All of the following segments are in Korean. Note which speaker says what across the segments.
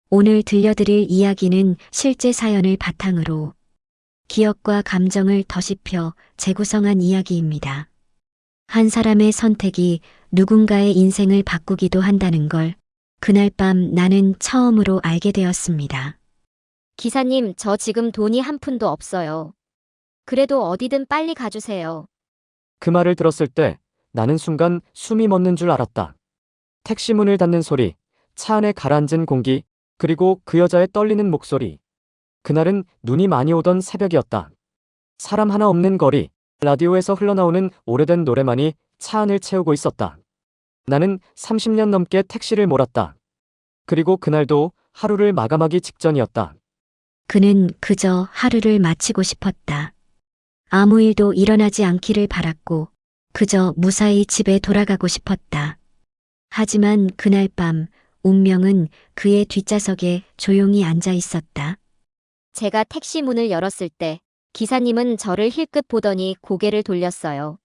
Speaker 1: 오늘 들려드릴 이야기는 실제 사연을 바탕으로 기억과 감정을 더씹혀 재구성한 이야기입니다. 한 사람의 선택이 누군가의 인생을 바꾸기도 한다는 걸 그날 밤 나는 처음으로 알게 되었습니다.
Speaker 2: 기사님, 저 지금 돈이 한 푼도 없어요. 그래도 어디든 빨리 가주세요.
Speaker 3: 그 말을 들었을 때 나는 순간 숨이 멎는 줄 알았다. 택시 문을 닫는 소리, 차 안에 가라앉은 공기, 그리고 그 여자의 떨리는 목소리. 그날은 눈이 많이 오던 새벽이었다. 사람 하나 없는 거리, 라디오에서 흘러나오는 오래된 노래만이 차 안을 채우고 있었다. 나는 30년 넘게 택시를 몰았다. 그리고 그날도 하루를 마감하기 직전이었다.
Speaker 1: 그는 그저 하루를 마치고 싶었다. 아무 일도 일어나지 않기를 바랐고 그저 무사히 집에 돌아가고 싶었다. 하지만 그날 밤 운명은 그의 뒷좌석에 조용히 앉아 있었다.
Speaker 2: 제가 택시 문을 열었을 때 기사님은 저를 힐끗 보더니 고개를 돌렸어요.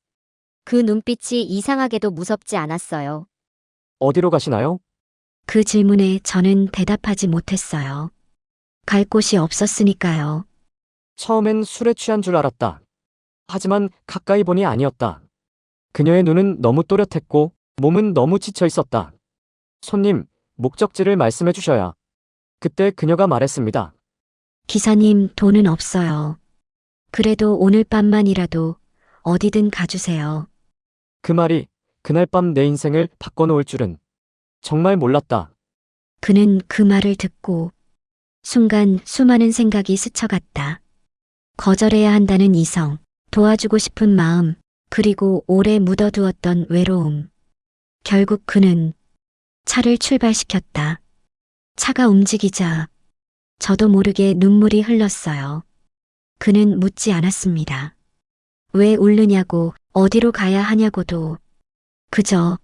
Speaker 2: 그 눈빛이 이상하게도 무섭지 않았어요.
Speaker 3: 어디로 가시나요?
Speaker 1: 그 질문에 저는 대답하지 못했어요. 갈 곳이 없었으니까요.
Speaker 3: 처음엔 술에 취한 줄 알았다. 하지만 가까이 보니 아니었다. 그녀의 눈은 너무 또렷했고 몸은 너무 지쳐 있었다. 손님, 목적지를 말씀해 주셔야. 그때 그녀가 말했습니다.
Speaker 1: 기사님, 돈은 없어요. 그래도 오늘 밤만이라도 어디든 가주세요.
Speaker 3: 그 말이 그날 밤 내 인생을 바꿔놓을 줄은 정말 몰랐다.
Speaker 1: 그는 그 말을 듣고 순간 수많은 생각이 스쳐갔다. 거절해야 한다는 이성, 도와주고 싶은 마음, 그리고 오래 묻어두었던 외로움. 결국 그는 차를 출발시켰다. 차가 움직이자 저도 모르게 눈물이 흘렀어요. 그는 묻지 않았습니다. 왜 울느냐고, 어디로 가야 하냐고도. 그저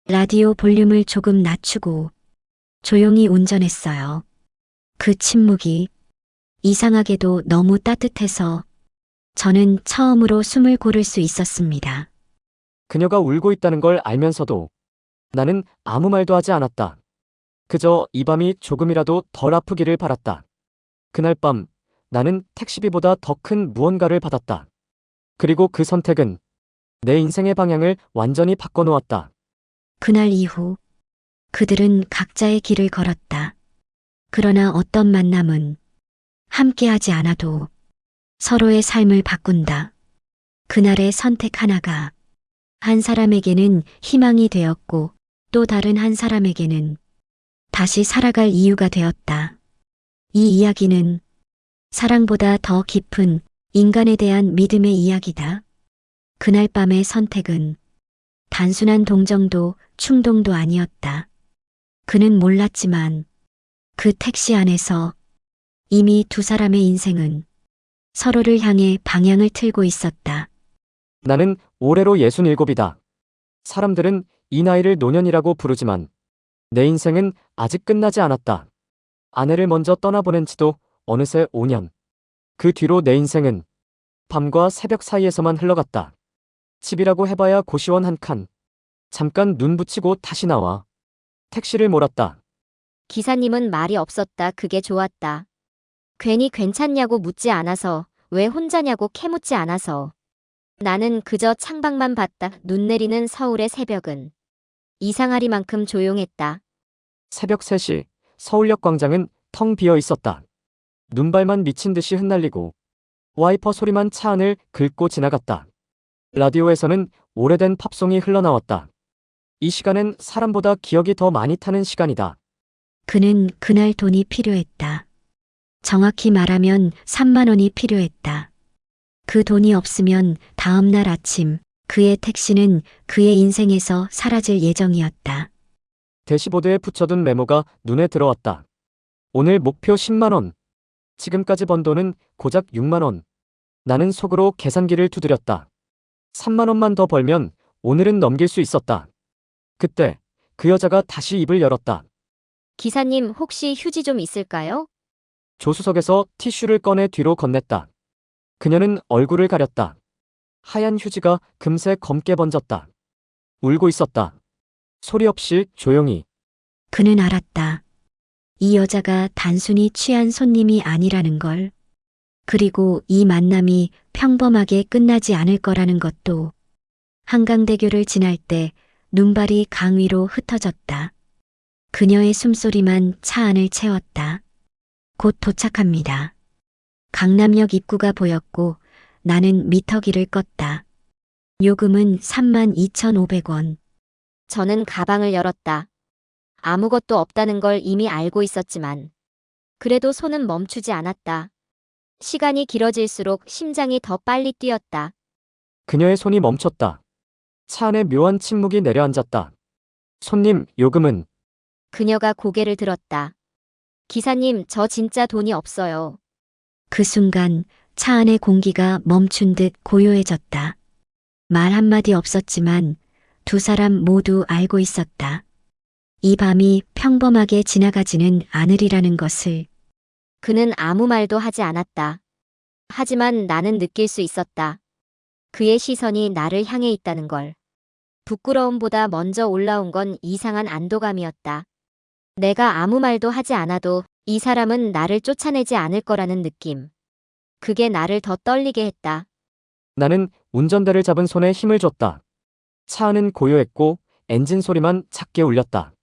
Speaker 1: 라디오 볼륨을 조금 낮추고 조용히 운전했어요. 그 침묵이 이상하게도 너무 따뜻해서 저는 처음으로 숨을 고를 수 있었습니다.
Speaker 3: 그녀가 울고 있다는 걸 알면서도 나는 아무 말도 하지 않았다. 그저 이 밤이 조금이라도 덜 아프기를 바랐다. 그날 밤 나는 택시비보다 더 큰 무언가를 받았다. 그리고 그 선택은 내 인생의 방향을 완전히 바꿔놓았다.
Speaker 1: 그날 이후 그들은 각자의 길을 걸었다. 그러나 어떤 만남은 함께하지 않아도 서로의 삶을 바꾼다. 그날의 선택 하나가 한 사람에게는 희망이 되었고 또 다른 한 사람에게는 다시 살아갈 이유가 되었다. 이 이야기는 사랑보다 더 깊은 인간에 대한 믿음의 이야기다. 그날 밤의 선택은 단순한 동정도 충동도 아니었다. 그는 몰랐지만 그 택시 안에서 이미 두 사람의 인생은 서로를 향해 방향을 틀고 있었다.
Speaker 3: 나는 올해로 67이다. 사람들은 이 나이를 노년이라고 부르지만 내 인생은 아직 끝나지 않았다. 아내를 먼저 떠나보낸 지도 어느새 5년. 그 뒤로 내 인생은 밤과 새벽 사이에서만 흘러갔다. 집이라고 해봐야 고시원 한 칸. 잠깐 눈 붙이고 다시 나와. 택시를 몰았다.
Speaker 2: 기사님은 말이 없었다. 그게 좋았다. 괜히 괜찮냐고 묻지 않아서, 왜 혼자냐고 캐묻지 않아서. 나는 그저 창밖만 봤다. 눈 내리는 서울의 새벽은 이상하리만큼 조용했다.
Speaker 3: 새벽 3시 서울역 광장은 텅 비어 있었다. 눈발만 미친 듯이 흩날리고 와이퍼 소리만 차 안을 긁고 지나갔다. 라디오에서는 오래된 팝송이 흘러나왔다. 이 시간엔 사람보다 기억이 더 많이 타는 시간이다.
Speaker 1: 그는 그날 돈이 필요했다. 정확히 말하면 3만 원이 필요했다. 그 돈이 없으면 다음 날 아침 그의 택시는 그의 인생에서 사라질 예정이었다.
Speaker 3: 대시보드에 붙여둔 메모가 눈에 들어왔다. 오늘 목표 10만 원. 지금까지 번 돈은 고작 6만 원. 나는 속으로 계산기를 두드렸다. 3만 원만 더 벌면 오늘은 넘길 수 있었다. 그때 그 여자가 다시 입을 열었다.
Speaker 2: 기사님, 혹시 휴지 좀 있을까요?
Speaker 3: 조수석에서 티슈를 꺼내 뒤로 건넸다. 그녀는 얼굴을 가렸다. 하얀 휴지가 금세 검게 번졌다. 울고 있었다. 소리 없이 조용히.
Speaker 1: 그는 알았다. 이 여자가 단순히 취한 손님이 아니라는 걸, 그리고 이 만남이 평범하게 끝나지 않을 거라는 것도. 한강대교를 지날 때 눈발이 강 위로 흩어졌다. 그녀의 숨소리만 차 안을 채웠다. 곧 도착합니다. 강남역 입구가 보였고 나는 미터기를 껐다. 요금은 32,500원.
Speaker 2: 저는 가방을 열었다. 아무것도 없다는 걸 이미 알고 있었지만 그래도 손은 멈추지 않았다. 시간이 길어질수록 심장이 더 빨리 뛰었다.
Speaker 3: 그녀의 손이 멈췄다. 차 안에 묘한 침묵이 내려앉았다. 손님, 요금은?
Speaker 2: 그녀가 고개를 들었다. 기사님, 저 진짜 돈이 없어요.
Speaker 1: 그 순간 차 안의 공기가 멈춘 듯 고요해졌다. 말 한마디 없었지만 두 사람 모두 알고 있었다. 이 밤이 평범하게 지나가지는 않으리라는 것을.
Speaker 2: 그는 아무 말도 하지 않았다. 하지만 나는 느낄 수 있었다. 그의 시선이 나를 향해 있다는 걸. 부끄러움보다 먼저 올라온 건 이상한 안도감이었다. 내가 아무 말도 하지 않아도 이 사람은 나를 쫓아내지 않을 거라는 느낌. 그게 나를 더 떨리게 했다.
Speaker 3: 나는 운전대를 잡은 손에 힘을 줬다. 차 안은 고요했고 엔진 소리만 작게 울렸다.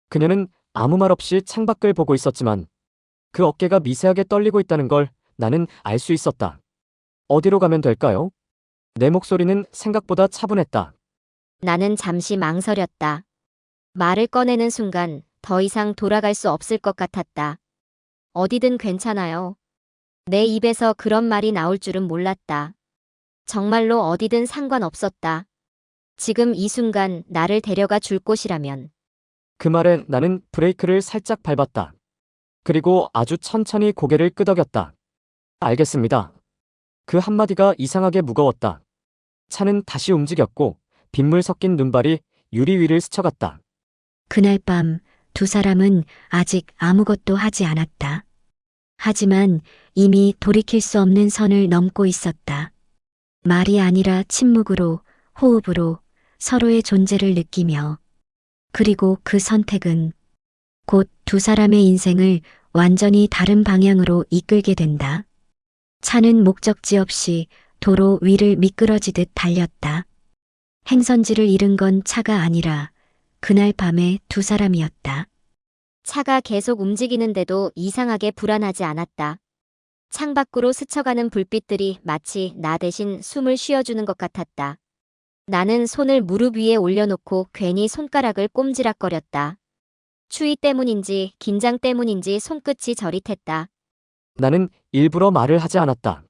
Speaker 3: 그녀는 아무 말 없이 창밖을 보고 있었지만 그 어깨가 미세하게 떨리고 있다는 걸 나는 알 수 있었다. 어디로 가면 될까요? 내 목소리는 생각보다 차분했다.
Speaker 2: 나는 잠시 망설였다. 말을 꺼내는 순간 더 이상 돌아갈 수 없을 것 같았다. 어디든 괜찮아요. 내 입에서 그런 말이 나올 줄은 몰랐다. 정말로 어디든 상관없었다. 지금 이 순간 나를 데려가 줄 곳이라면.
Speaker 3: 그 말에 나는 브레이크를 살짝 밟았다. 그리고 아주 천천히 고개를 끄덕였다. 알겠습니다. 그 한마디가 이상하게 무거웠다. 차는 다시 움직였고 빗물 섞인 눈발이 유리 위를 스쳐갔다.
Speaker 1: 그날 밤 두 사람은 아직 아무것도 하지 않았다. 하지만 이미 돌이킬 수 없는 선을 넘고 있었다. 말이 아니라 침묵으로, 호흡으로 서로의 존재를 느끼며. 그리고 그 선택은 곧 두 사람의 인생을 완전히 다른 방향으로 이끌게 된다. 차는 목적지 없이 도로 위를 미끄러지듯 달렸다. 행선지를 잃은 건 차가 아니라 그날 밤의 두 사람이었다.
Speaker 2: 차가 계속 움직이는데도 이상하게 불안하지 않았다. 창밖으로 스쳐가는 불빛들이 마치 나 대신 숨을 쉬어주는 것 같았다. 나는 손을 무릎 위에 올려놓고 괜히 손가락을 꼼지락거렸다. 추위 때문인지 긴장 때문인지 손끝이 저릿했다.
Speaker 3: 나는 일부러 말을 하지 않았다.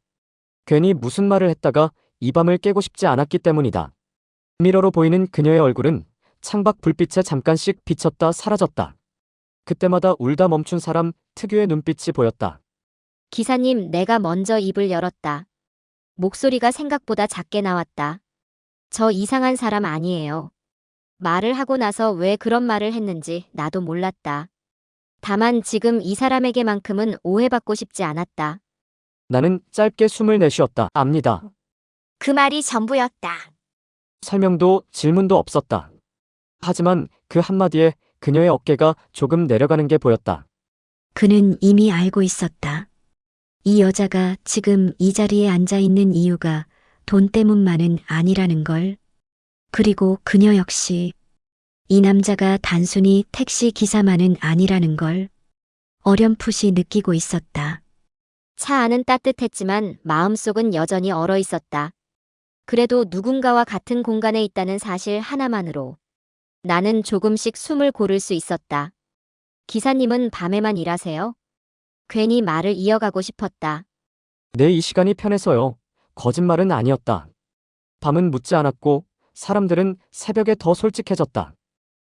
Speaker 3: 괜히 무슨 말을 했다가 이 밤을 깨고 싶지 않았기 때문이다. 미러로 보이는 그녀의 얼굴은 창밖 불빛에 잠깐씩 비쳤다 사라졌다. 그때마다 울다 멈춘 사람 특유의 눈빛이 보였다.
Speaker 2: 기사님, 내가 먼저 입을 열었다. 목소리가 생각보다 작게 나왔다. 저 이상한 사람 아니에요. 말을 하고 나서 왜 그런 말을 했는지 나도 몰랐다. 다만 지금 이 사람에게만큼은 오해받고 싶지 않았다.
Speaker 3: 나는 짧게 숨을 내쉬었다. 압니다.
Speaker 2: 그 말이 전부였다.
Speaker 3: 설명도 질문도 없었다. 하지만 그 한마디에 그녀의 어깨가 조금 내려가는 게 보였다.
Speaker 1: 그는 이미 알고 있었다. 이 여자가 지금 이 자리에 앉아 있는 이유가 돈 때문만은 아니라는 걸. 그리고 그녀 역시 이 남자가 단순히 택시 기사만은 아니라는 걸 어렴풋이 느끼고 있었다.
Speaker 2: 차 안은 따뜻했지만 마음속은 여전히 얼어 있었다. 그래도 누군가와 같은 공간에 있다는 사실 하나만으로 나는 조금씩 숨을 고를 수 있었다. 기사님은 밤에만 일하세요? 괜히 말을 이어가고 싶었다.
Speaker 3: 내 이 시간이 편해서요. 거짓말은 아니었다. 밤은 묻지 않았고 사람들은 새벽에 더 솔직해졌다.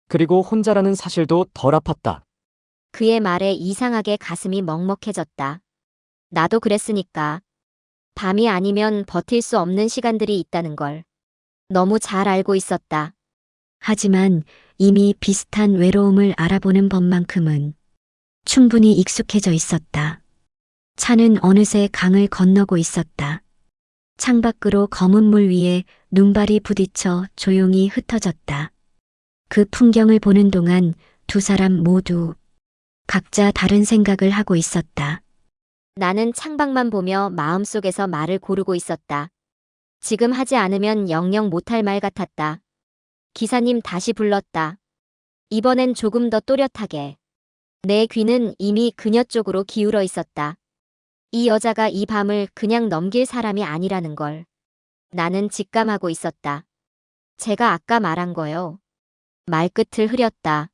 Speaker 3: 그리고 혼자라는 사실도 덜 아팠다.
Speaker 2: 그의 말에 이상하게 가슴이 먹먹해졌다. 나도 그랬으니까. 밤이 아니면 버틸 수 없는 시간들이 있다는 걸 너무 잘 알고 있었다.
Speaker 1: 하지만 이미 비슷한 외로움을 알아보는 법만큼은 충분히 익숙해져 있었다. 차는 어느새 강을 건너고 있었다. 창밖으로 검은 물 위에 눈발이 부딪혀 조용히 흩어졌다. 그 풍경을 보는 동안 두 사람 모두 각자 다른 생각을 하고 있었다.
Speaker 2: 나는 창밖만 보며 마음속에서 말을 고르고 있었다. 지금 하지 않으면 영영 못할 말 같았다. 기사님 다시 불렀다. 이번엔 조금 더 또렷하게. 내 귀는 이미 그녀 쪽으로 기울어 있었다. 이 여자가 이 밤을 그냥 넘길 사람이 아니라는 걸. 나는 직감하고 있었다. 제가 아까 말한 거요. 말끝을 흐렸다.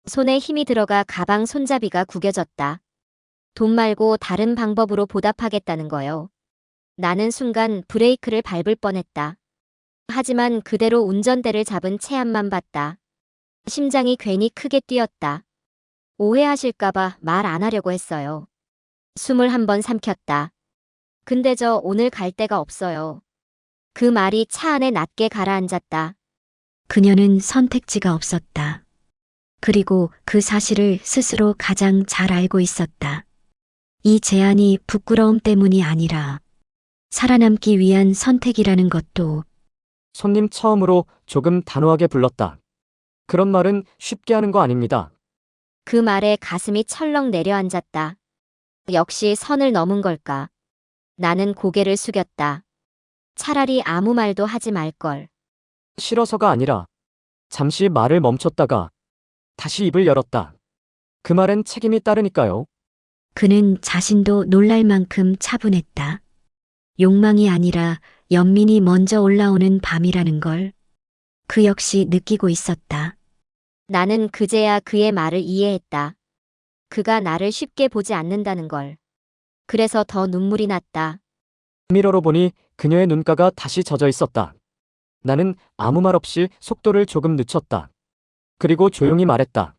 Speaker 2: 손에 힘이 들어가 가방 손잡이가 구겨졌다. 돈 말고 다른 방법으로 보답하겠다는 거요. 나는 순간 브레이크를 밟을 뻔했다. 하지만 그대로 운전대를 잡은 채안만 봤다. 심장이 괜히 크게 뛰었다. 오해하실까봐 말 안 하려고 했어요. 숨을 한 번 삼켰다. 근데 저 오늘 갈 데가 없어요. 그 말이 차 안에 낮게 가라앉았다.
Speaker 1: 그녀는 선택지가 없었다. 그리고 그 사실을 스스로 가장 잘 알고 있었다. 이 제안이 부끄러움 때문이 아니라 살아남기 위한 선택이라는 것도
Speaker 3: 손님 처음으로 조금 단호하게 불렀다. 그런 말은 쉽게 하는 거 아닙니다.
Speaker 2: 그 말에 가슴이 철렁 내려앉았다. 역시 선을 넘은 걸까. 나는 고개를 숙였다. 차라리 아무 말도 하지 말걸.
Speaker 3: 싫어서가 아니라 잠시 말을 멈췄다가 다시 입을 열었다. 그 말엔 책임이 따르니까요.
Speaker 1: 그는 자신도 놀랄 만큼 차분했다. 욕망이 아니라 연민이 먼저 올라오는 밤이라는 걸 그 역시 느끼고 있었다.
Speaker 2: 나는 그제야 그의 말을 이해했다. 그가 나를 쉽게 보지 않는다는 걸. 그래서 더 눈물이 났다.
Speaker 3: 미러로 보니 그녀의 눈가가 다시 젖어 있었다. 나는 아무 말 없이 속도를 조금 늦췄다. 그리고 조용히 말했다.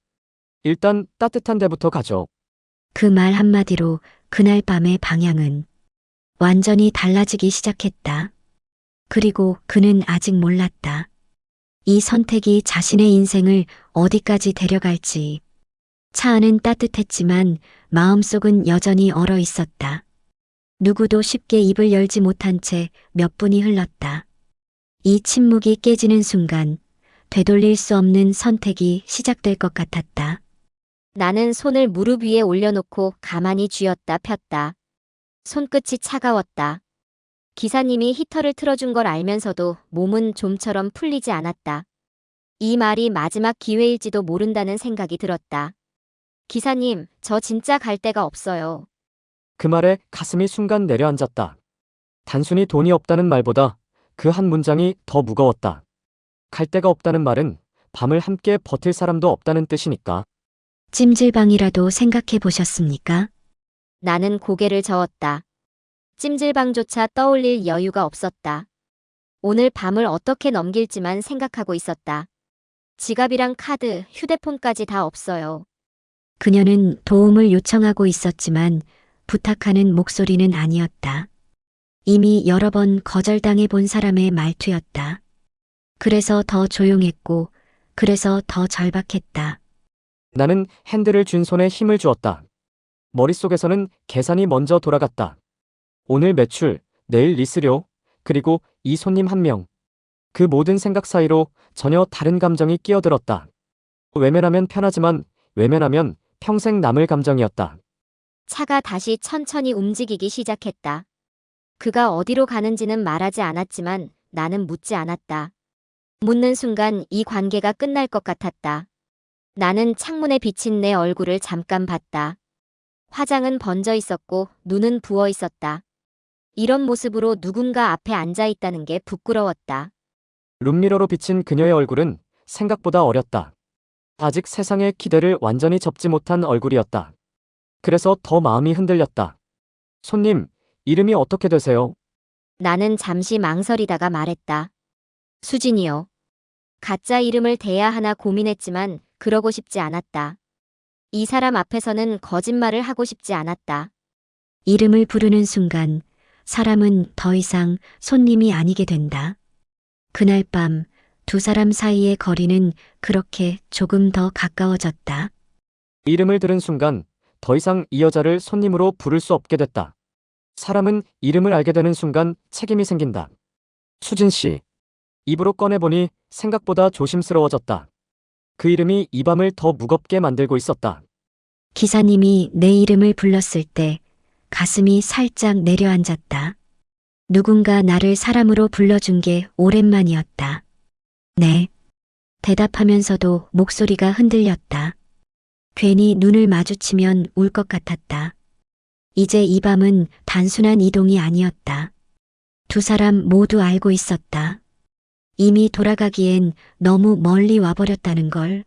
Speaker 3: 일단 따뜻한 데부터 가죠.
Speaker 1: 그 말 한마디로 그날 밤의 방향은 완전히 달라지기 시작했다. 그리고 그는 아직 몰랐다. 이 선택이 자신의 인생을 어디까지 데려갈지. 차 안은 따뜻했지만 마음속은 여전히 얼어 있었다. 누구도 쉽게 입을 열지 못한 채 몇 분이 흘렀다. 이 침묵이 깨지는 순간 되돌릴 수 없는 선택이 시작될 것 같았다.
Speaker 2: 나는 손을 무릎 위에 올려놓고 가만히 쥐었다 폈다. 손끝이 차가웠다. 기사님이 히터를 틀어준 걸 알면서도 몸은 좀처럼 풀리지 않았다. 이 말이 마지막 기회일지도 모른다는 생각이 들었다. 기사님, 저 진짜 갈 데가 없어요.
Speaker 3: 그 말에 가슴이 순간 내려앉았다. 단순히 돈이 없다는 말보다 그 한 문장이 더 무거웠다. 갈 데가 없다는 말은 밤을 함께 버틸 사람도 없다는 뜻이니까.
Speaker 1: 찜질방이라도 생각해 보셨습니까?
Speaker 2: 나는 고개를 저었다. 찜질방조차 떠올릴 여유가 없었다. 오늘 밤을 어떻게 넘길지만 생각하고 있었다. 지갑이랑 카드, 휴대폰까지 다 없어요.
Speaker 1: 그녀는 도움을 요청하고 있었지만 부탁하는 목소리는 아니었다. 이미 여러 번 거절당해 본 사람의 말투였다. 그래서 더 조용했고, 그래서 더 절박했다.
Speaker 3: 나는 핸들을 쥔 손에 힘을 주었다. 머릿속에서는 계산이 먼저 돌아갔다. 오늘 매출, 내일 리스료, 그리고 이 손님 한 명. 그 모든 생각 사이로 전혀 다른 감정이 끼어들었다. 외면하면 편하지만 외면하면 평생 남을 감정이었다.
Speaker 2: 차가 다시 천천히 움직이기 시작했다. 그가 어디로 가는지는 말하지 않았지만 나는 묻지 않았다. 묻는 순간 이 관계가 끝날 것 같았다. 나는 창문에 비친 내 얼굴을 잠깐 봤다. 화장은 번져 있었고 눈은 부어 있었다. 이런 모습으로 누군가 앞에 앉아 있다는 게 부끄러웠다.
Speaker 3: 룸미러로 비친 그녀의 얼굴은 생각보다 어렸다. 아직 세상의 기대를 완전히 접지 못한 얼굴이었다. 그래서 더 마음이 흔들렸다. 손님, 이름이 어떻게 되세요?
Speaker 2: 나는 잠시 망설이다가 말했다. 수진이요. 가짜 이름을 대야 하나 고민했지만 그러고 싶지 않았다. 이 사람 앞에서는 거짓말을 하고 싶지 않았다.
Speaker 1: 이름을 부르는 순간 사람은 더 이상 손님이 아니게 된다. 그날 밤 두 사람 사이의 거리는 그렇게 조금 더 가까워졌다.
Speaker 3: 이름을 들은 순간 더 이상 이 여자를 손님으로 부를 수 없게 됐다. 사람은 이름을 알게 되는 순간 책임이 생긴다. 수진 씨. 입으로 꺼내보니 생각보다 조심스러워졌다. 그 이름이 이 밤을 더 무겁게 만들고 있었다.
Speaker 1: 기사님이 내 이름을 불렀을 때 가슴이 살짝 내려앉았다. 누군가 나를 사람으로 불러준 게 오랜만이었다. 네. 대답하면서도 목소리가 흔들렸다. 괜히 눈을 마주치면 울 것 같았다. 이제 이 밤은 단순한 이동이 아니었다. 두 사람 모두 알고 있었다. 이미 돌아가기엔 너무 멀리 와버렸다는 걸.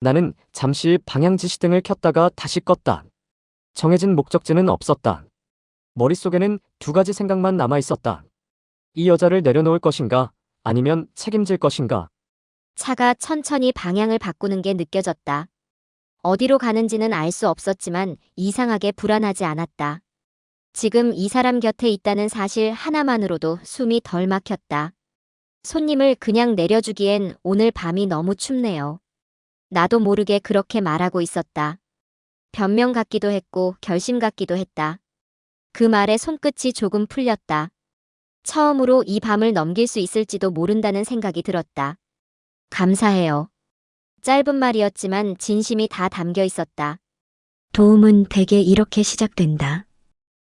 Speaker 3: 나는 잠시 방향지시등을 켰다가 다시 껐다. 정해진 목적지는 없었다. 머릿속에는 두 가지 생각만 남아 있었다. 이 여자를 내려놓을 것인가, 아니면 책임질 것인가.
Speaker 2: 차가 천천히 방향을 바꾸는 게 느껴졌다. 어디로 가는지는 알 수 없었지만 이상하게 불안하지 않았다. 지금 이 사람 곁에 있다는 사실 하나만으로도 숨이 덜 막혔다. 손님을 그냥 내려주기엔 오늘 밤이 너무 춥네요. 나도 모르게 그렇게 말하고 있었다. 변명 같기도 했고 결심 같기도 했다. 그 말에 손끝이 조금 풀렸다. 처음으로 이 밤을 넘길 수 있을지도 모른다는 생각이 들었다. 감사해요. 짧은 말이었지만 진심이 다 담겨 있었다.
Speaker 1: 도움은 대개 이렇게 시작된다.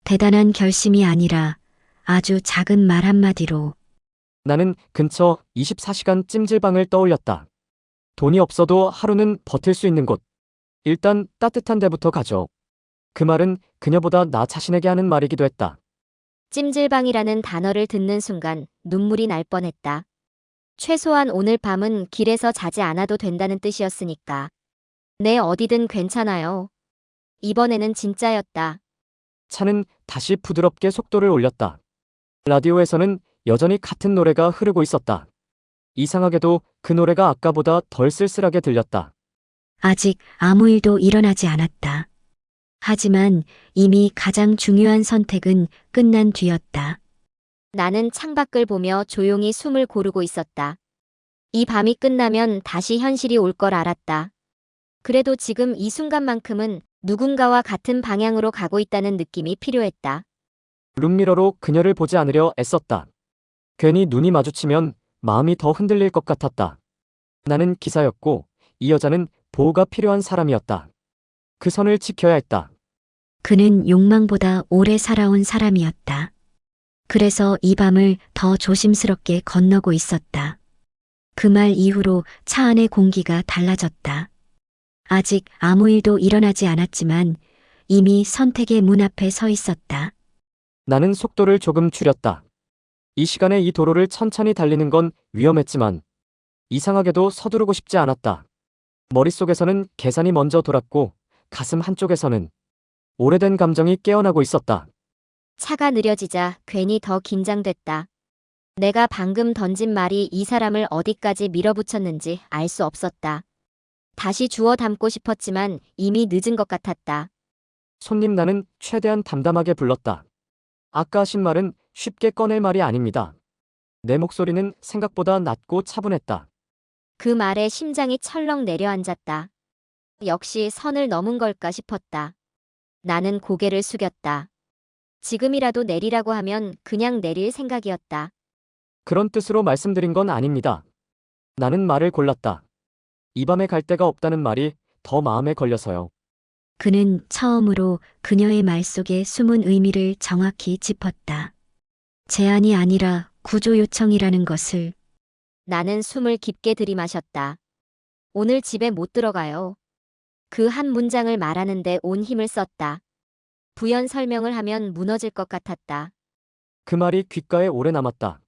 Speaker 1: 대단한 결심이 아니라 아주 작은 말 한마디로.
Speaker 3: 나는 근처 24시간 찜질방을 떠올렸다. 돈이 없어도 하루는 버틸 수 있는 곳. 일단 따뜻한 데부터 가죠. 그 말은 그녀보다 나 자신에게 하는 말이기도 했다.
Speaker 2: 찜질방이라는 단어를 듣는 순간 눈물이 날 뻔했다. 최소한 오늘 밤은 길에서 자지 않아도 된다는 뜻이었으니까. 네, 어디든 괜찮아요. 이번에는 진짜였다.
Speaker 3: 차는 다시 부드럽게 속도를 올렸다. 라디오에서는 여전히 같은 노래가 흐르고 있었다. 이상하게도 그 노래가 아까보다 덜 쓸쓸하게 들렸다.
Speaker 1: 아직 아무 일도 일어나지 않았다. 하지만 이미 가장 중요한 선택은 끝난 뒤였다.
Speaker 2: 나는 창밖을 보며 조용히 숨을 고르고 있었다. 이 밤이 끝나면 다시 현실이 올 걸 알았다. 그래도 지금 이 순간만큼은 누군가와 같은 방향으로 가고 있다는 느낌이 필요했다.
Speaker 3: 룸미러로 그녀를 보지 않으려 애썼다. 괜히 눈이 마주치면 마음이 더 흔들릴 것 같았다. 나는 기사였고 이 여자는 보호가 필요한 사람이었다. 그 선을 지켜야 했다.
Speaker 1: 그는 욕망보다 오래 살아온 사람이었다. 그래서 이 밤을 더 조심스럽게 건너고 있었다. 그 말 이후로 차 안의 공기가 달라졌다. 아직 아무 일도 일어나지 않았지만 이미 선택의 문 앞에 서 있었다.
Speaker 3: 나는 속도를 조금 줄였다. 이 시간에 이 도로를 천천히 달리는 건 위험했지만 이상하게도 서두르고 싶지 않았다. 머릿속에서는 계산이 먼저 돌았고 가슴 한쪽에서는 오래된 감정이 깨어나고 있었다.
Speaker 2: 차가 느려지자 괜히 더 긴장됐다. 내가 방금 던진 말이 이 사람을 어디까지 밀어붙였는지 알 수 없었다. 다시 주워 담고 싶었지만 이미 늦은 것 같았다.
Speaker 3: 손님, 나는 최대한 담담하게 불렀다. 아까 하신 말은 쉽게 꺼낼 말이 아닙니다. 내 목소리는 생각보다 낮고 차분했다.
Speaker 2: 그 말에 심장이 철렁 내려앉았다. 역시 선을 넘은 걸까 싶었다. 나는 고개를 숙였다. 지금이라도 내리라고 하면 그냥 내릴 생각이었다.
Speaker 3: 그런 뜻으로 말씀드린 건 아닙니다. 나는 말을 골랐다. 이 밤에 갈 데가 없다는 말이 더 마음에 걸려서요.
Speaker 1: 그는 처음으로 그녀의 말 속에 숨은 의미를 정확히 짚었다. 제안이 아니라 구조 요청이라는 것을.
Speaker 2: 나는 숨을 깊게 들이마셨다. 오늘 집에 못 들어가요. 그 한 문장을 말하는데 온 힘을 썼다. 부연 설명을 하면 무너질 것 같았다.
Speaker 3: 그 말이 귓가에 오래 남았다.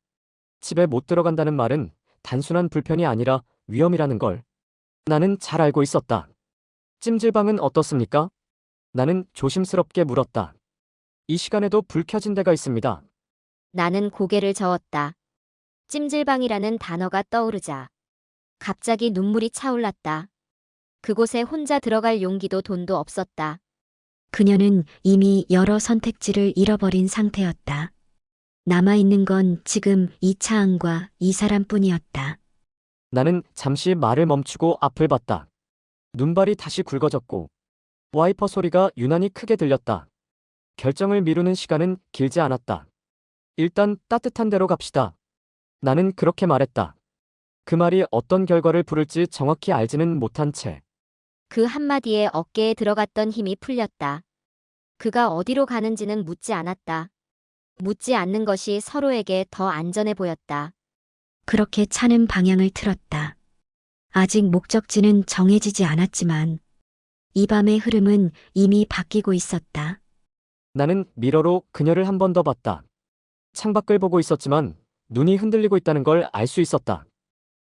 Speaker 3: 집에 못 들어간다는 말은 단순한 불편이 아니라 위험이라는 걸 나는 잘 알고 있었다. 찜질방은 어떻습니까? 나는 조심스럽게 물었다. 이 시간에도 불 켜진 데가 있습니다.
Speaker 2: 나는 고개를 저었다. 찜질방이라는 단어가 떠오르자 갑자기 눈물이 차올랐다. 그곳에 혼자 들어갈 용기도 돈도 없었다.
Speaker 1: 그녀는 이미 여러 선택지를 잃어버린 상태였다. 남아있는 건 지금 이 차 안과 이 사람뿐이었다.
Speaker 3: 나는 잠시 말을 멈추고 앞을 봤다. 눈발이 다시 굵어졌고 와이퍼 소리가 유난히 크게 들렸다. 결정을 미루는 시간은 길지 않았다. 일단 따뜻한 데로 갑시다. 나는 그렇게 말했다. 그 말이 어떤 결과를 부를지 정확히 알지는 못한 채.
Speaker 2: 그 한마디에 어깨에 들어갔던 힘이 풀렸다. 그가 어디로 가는지는 묻지 않았다. 묻지 않는 것이 서로에게 더 안전해 보였다.
Speaker 1: 그렇게 차는 방향을 틀었다. 아직 목적지는 정해지지 않았지만 이 밤의 흐름은 이미 바뀌고 있었다.
Speaker 3: 나는 미러로 그녀를 한 번 더 봤다. 창밖을 보고 있었지만 눈이 흔들리고 있다는 걸 알 수 있었다.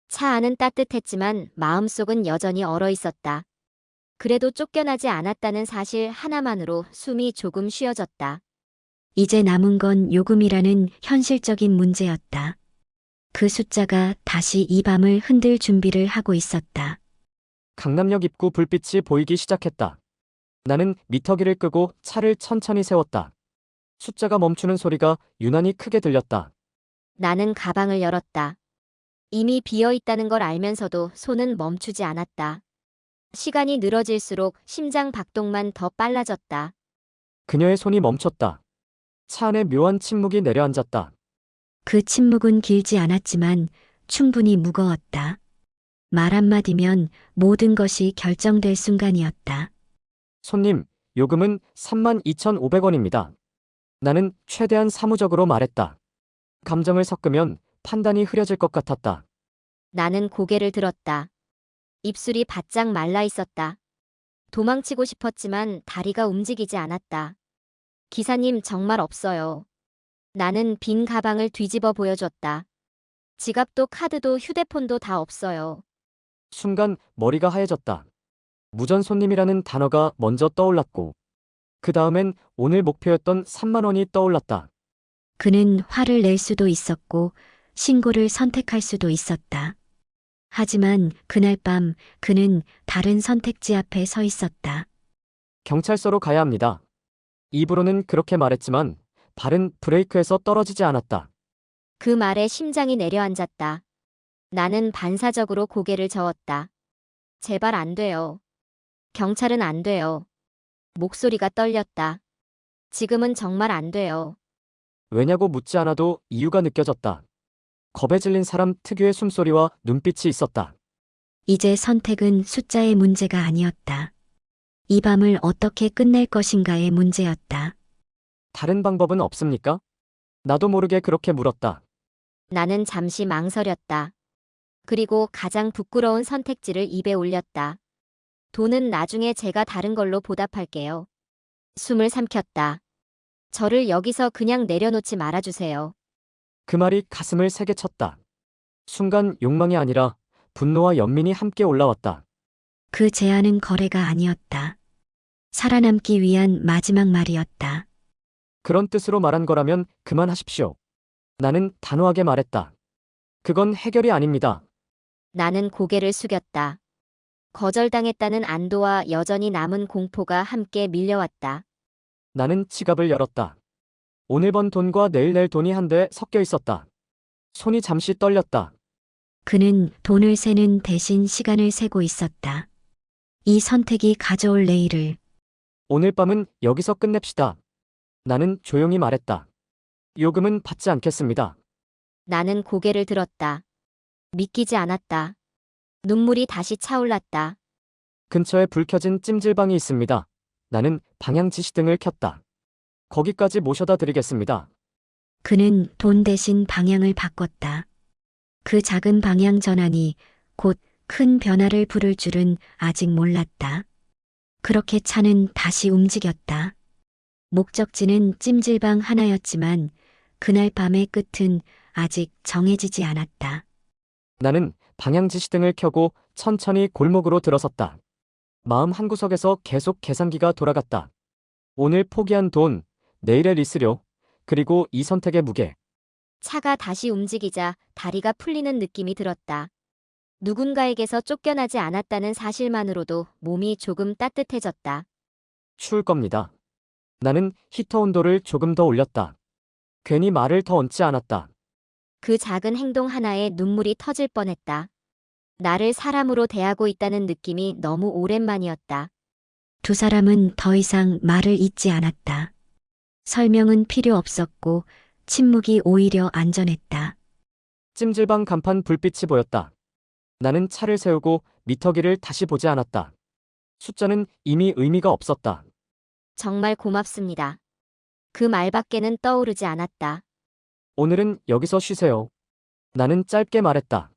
Speaker 2: 차 안은 따뜻했지만 마음속은 여전히 얼어 있었다. 그래도 쫓겨나지 않았다는 사실 하나만으로 숨이 조금 쉬어졌다.
Speaker 1: 이제 남은 건 요금이라는 현실적인 문제였다. 그 숫자가 다시 이 밤을 흔들 준비를 하고 있었다.
Speaker 3: 강남역 입구 불빛이 보이기 시작했다. 나는 미터기를 끄고 차를 천천히 세웠다. 숫자가 멈추는 소리가 유난히 크게 들렸다.
Speaker 2: 나는 가방을 열었다. 이미 비어 있다는 걸 알면서도 손은 멈추지 않았다. 시간이 늘어질수록 심장 박동만 더 빨라졌다.
Speaker 3: 그녀의 손이 멈췄다. 차 안에 묘한 침묵이 내려앉았다.
Speaker 1: 그 침묵은 길지 않았지만 충분히 무거웠다. 말 한마디면 모든 것이 결정될 순간이었다.
Speaker 3: 손님, 요금은 32,500원입니다. 나는 최대한 사무적으로 말했다. 감정을 섞으면 판단이 흐려질 것 같았다.
Speaker 2: 나는 고개를 들었다. 입술이 바짝 말라 있었다. 도망치고 싶었지만 다리가 움직이지 않았다. 기사님 정말 없어요. 나는 빈 가방을 뒤집어 보여줬다. 지갑도 카드도 휴대폰도 다 없어요.
Speaker 3: 순간 머리가 하얘졌다. 무전 손님이라는 단어가 먼저 떠올랐고, 그 다음엔 오늘 목표였던 3만 원이 떠올랐다.
Speaker 1: 그는 화를 낼 수도 있었고 신고를 선택할 수도 있었다. 하지만 그날 밤 그는 다른 선택지 앞에 서 있었다.
Speaker 3: 경찰서로 가야 합니다. 입으로는 그렇게 말했지만 발은 브레이크에서 떨어지지 않았다.
Speaker 2: 그 말에 심장이 내려앉았다. 나는 반사적으로 고개를 저었다. 제발 안 돼요. 경찰은 안 돼요. 목소리가 떨렸다. 지금은 정말 안 돼요.
Speaker 3: 왜냐고 묻지 않아도 이유가 느껴졌다. 겁에 질린 사람 특유의 숨소리와 눈빛이 있었다.
Speaker 1: 이제 선택은 숫자의 문제가 아니었다. 이 밤을 어떻게 끝낼 것인가의 문제였다.
Speaker 3: 다른 방법은 없습니까? 나도 모르게 그렇게 물었다.
Speaker 2: 나는 잠시 망설였다. 그리고 가장 부끄러운 선택지를 입에 올렸다. 돈은 나중에 제가 다른 걸로 보답할게요. 숨을 삼켰다. 저를 여기서 그냥 내려놓지 말아주세요.
Speaker 3: 그 말이 가슴을 세게 쳤다. 순간 욕망이 아니라 분노와 연민이 함께 올라왔다.
Speaker 1: 그 제안은 거래가 아니었다. 살아남기 위한 마지막 말이었다.
Speaker 3: 그런 뜻으로 말한 거라면 그만하십시오. 나는 단호하게 말했다. 그건 해결이 아닙니다.
Speaker 2: 나는 고개를 숙였다. 거절당했다는 안도와 여전히 남은 공포가 함께 밀려왔다.
Speaker 3: 나는 지갑을 열었다. 오늘 번 돈과 내일 낼 돈이 한데 섞여 있었다. 손이 잠시 떨렸다.
Speaker 1: 그는 돈을 세는 대신 시간을 세고 있었다. 이 선택이 가져올 내일을.
Speaker 3: 오늘 밤은 여기서 끝냅시다. 나는 조용히 말했다. 요금은 받지 않겠습니다.
Speaker 2: 나는 고개를 들었다. 믿기지 않았다. 눈물이 다시 차올랐다.
Speaker 3: 근처에 불 켜진 찜질방이 있습니다. 나는 방향 지시등을 켰다. 거기까지 모셔다 드리겠습니다.
Speaker 1: 그는 돈 대신 방향을 바꿨다. 그 작은 방향 전환이 곧 큰 변화를 부를 줄은 아직 몰랐다. 그렇게 차는 다시 움직였다. 목적지는 찜질방 하나였지만 그날 밤의 끝은 아직 정해지지 않았다.
Speaker 3: 나는 방향 지시등을 켜고 천천히 골목으로 들어섰다. 마음 한구석에서 계속 계산기가 돌아갔다. 오늘 포기한 돈, 내일의 리스료, 그리고 이 선택의 무게.
Speaker 2: 차가 다시 움직이자 다리가 풀리는 느낌이 들었다. 누군가에게서 쫓겨나지 않았다는 사실만으로도 몸이 조금 따뜻해졌다.
Speaker 3: 추울 겁니다. 나는 히터 온도를 조금 더 올렸다. 괜히 말을 더 얹지 않았다.
Speaker 2: 그 작은 행동 하나에 눈물이 터질 뻔했다. 나를 사람으로 대하고 있다는 느낌이 너무 오랜만이었다.
Speaker 1: 두 사람은 더 이상 말을 잇지 않았다. 설명은 필요 없었고 침묵이 오히려 안전했다.
Speaker 3: 찜질방 간판 불빛이 보였다. 나는 차를 세우고 미터기를 다시 보지 않았다. 숫자는 이미 의미가 없었다.
Speaker 2: 정말 고맙습니다. 그 말밖에는 떠오르지 않았다.
Speaker 3: 오늘은 여기서 쉬세요. 나는 짧게 말했다.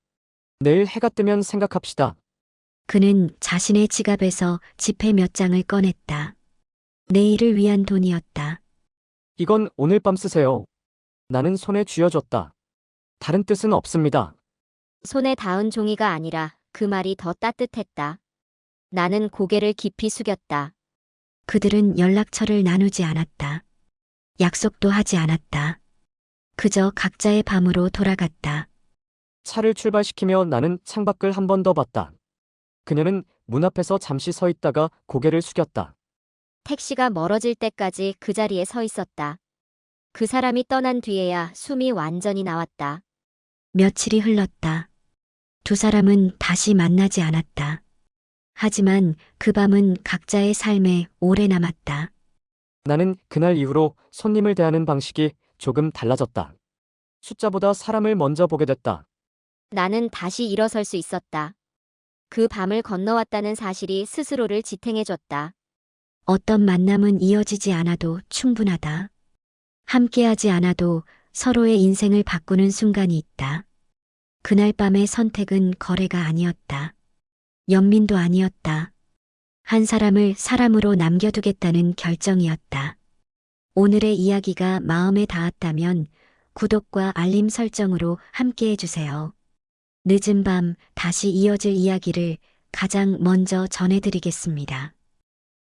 Speaker 3: 내일 해가 뜨면 생각합시다.
Speaker 1: 그는 자신의 지갑에서 지폐 몇 장을 꺼냈다. 내일을 위한 돈이었다.
Speaker 3: 이건 오늘 밤 쓰세요. 나는 손에 쥐어줬다. 다른 뜻은 없습니다.
Speaker 2: 손에 닿은 종이가 아니라 그 말이 더 따뜻했다. 나는 고개를 깊이 숙였다.
Speaker 1: 그들은 연락처를 나누지 않았다. 약속도 하지 않았다. 그저 각자의 밤으로 돌아갔다.
Speaker 3: 차를 출발시키며 나는 창밖을 한 번 더 봤다. 그녀는 문 앞에서 잠시 서 있다가 고개를 숙였다.
Speaker 2: 택시가 멀어질 때까지 그 자리에 서 있었다. 그 사람이 떠난 뒤에야 숨이 완전히 나왔다.
Speaker 1: 며칠이 흘렀다. 두 사람은 다시 만나지 않았다. 하지만 그 밤은 각자의 삶에 오래 남았다.
Speaker 3: 나는 그날 이후로 손님을 대하는 방식이 조금 달라졌다. 숫자보다 사람을 먼저 보게 됐다.
Speaker 2: 나는 다시 일어설 수 있었다. 그 밤을 건너왔다는 사실이 스스로를 지탱해줬다.
Speaker 1: 어떤 만남은 이어지지 않아도 충분하다. 함께하지 않아도 서로의 인생을 바꾸는 순간이 있다. 그날 밤의 선택은 거래가 아니었다. 연민도 아니었다. 한 사람을 사람으로 남겨두겠다는 결정이었다. 오늘의 이야기가 마음에 닿았다면 구독과 알림 설정으로 함께해주세요. 늦은 밤 다시 이어질 이야기를 가장 먼저 전해드리겠습니다.